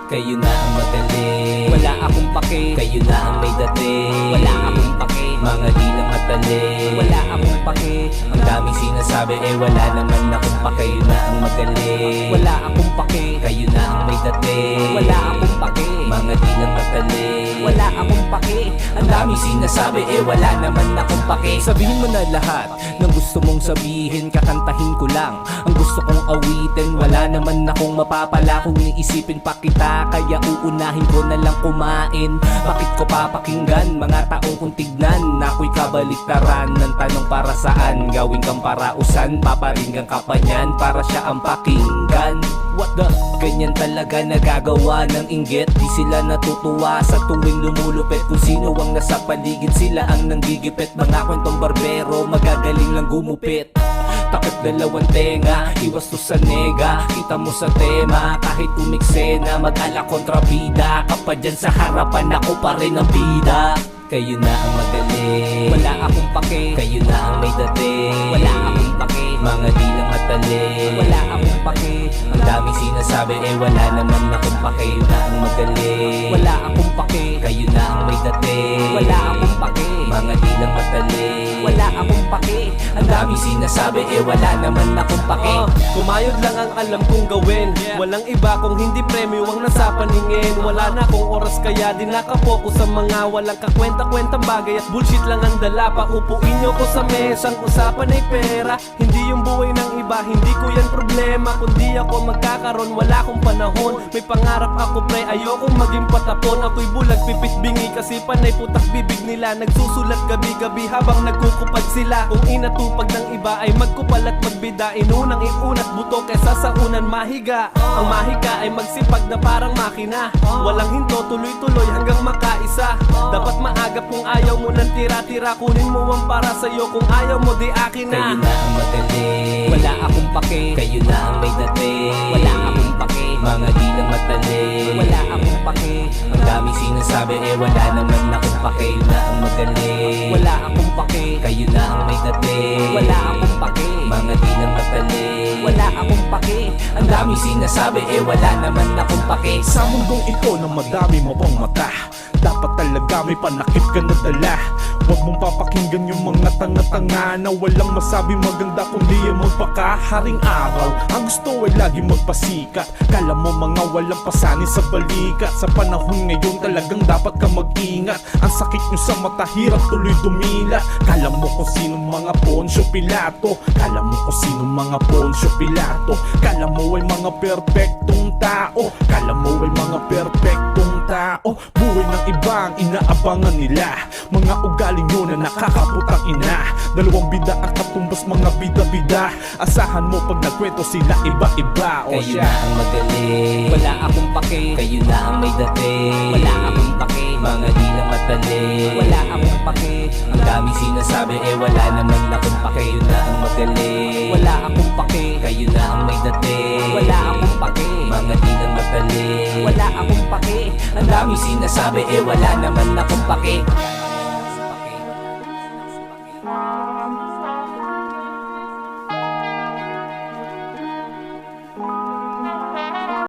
Kayo na ang magaling, wala akong pake. kayo na ang may dating, Wala akong pake. mga di lang mataling, Wala akong pake. ang daming sinasabi wala naman akong pa. Kayo na ang magaling, Wala akong pake. kayo na ang may dating, Wala akong pake. mga di lang mataling, Wala akong pake. ang daming sinasabi wala naman akong pake. Sabihin mo na lahat ng gusto mong sabihin, kakantahin ko lang ang gusto kong awitin. Wala naman akong mapapala kung iisipin pa kita, kaya uunahin ko na lang kumain. Bakit ko papakinggan mga taong kung tignan? Ako'y kabaliktaran ng tanong para saan. Gawin kang parausan, paparinggan ka pa niyan para siya ang pakinggan. What the? Ganyan talaga nagagawa ng inggit. Di sila natutuwa sa tuwing lumulupit. Kung sino ang nasa paligid, sila ang nanggigipit. Mga kwentong barbero, magagaling lang gumupit. Takip dalawang tenga, iwas to sa nega. Kita mo sa tema, kahit umiksena, mag-ala kontrabida. Kapag dyan sa harapan, ako pa rin ang bida. Kayo na ang magaling, Wala akong pake. kayo na ang may dating, Wala akong pake. mga di lang mataling, Wala akong pake. ang daming sinasabi wala naman akong pa. Kayo na ang magaling, Wala akong pake. kayo na ang may dating, Wala akong pake. mga di lang mataling, Wala akong pake. ang daming sinasabi wala naman akong pake. Kumayod lang ang alam kong gawin. Walang iba kung hindi premyo ang nasa paningin. Wala na akong oras kaya di nakapokus sa mga walang kakwenta-kwentang bagay at bullshit lang ang dala. Paupuin nyo ko sa mesang usapan ay pera. Hindi yung buhay ng iba, hindi ko yan problema. Kundi ako magkakaroon, wala akong panahon. May pangarap ako pre, ayokong maging patapon. Ako'y bulag, pipit bingi kasi panay putak bibig nila. Nagsusulat gabi-gabi habang nagkukupad sila. Kung inatupag ng iba ay magkupal at magbida. Inunang iunat buto kesa sa unan mahiga. Ang mahika ay magsipag na parang makina. Walang hinto, tuloy-tuloy hanggang makaisa. Dapat maagap kung ayaw mo ng tira-tira. Kunin mo ang para sa'yo, kung ayaw mo di akin Kayo na. na ang magaling, Wala akong pake. kayo na ang may dating, Wala akong pake. mga di lang mataling, Wala akong pake. ang daming sinasabi wala naman akong pa. Kayo na ang magaling, Wala akong pake. kayo na ang may dating, Wala akong pake. mga di lang mataling, Wala akong pake. ang daming sinasabi wala naman akong pake. Sa mundong ito na madami mo pang mata, dapat talaga may panakip ka na dala. Huwag mong papakinggan yung mga tanga-tanga na walang masabing maganda kundi yung magpakaharing araw. Ang gusto ay lagi magpasikat, kala mo mga walang pasanin sa balikat. Sa panahon ngayon talagang dapat ka mag-ingat. Ang sakit nyo sa mata, hirap tuloy dumila. Kala mo kung sino mga Poncio Pilato, kala mo kung sino mga Poncio Pilato. Kala mo ay mga perpektong tao, kala mo ay mga perpektong tao. Buhay ng iba ang inaabangan nila, mga ugali nyo na nakakaputang ina. Dalawang bida ang katumbas mga bida-bida. Asahan mo pag nagkwento sila iba-iba. O Kayo na ang magaling, Wala akong pake. kayo na ang may dating, Wala akong pake. mga di lang mataling, Wala akong pake. ang daming sinasabi wala naman akong pa. Kayo na ang magaling, Wala akong pake. kayo na ang may dating, Wala akong pake. mga di lang mataling, Wala akong pake. ang daming sinasabi wala naman akong pake.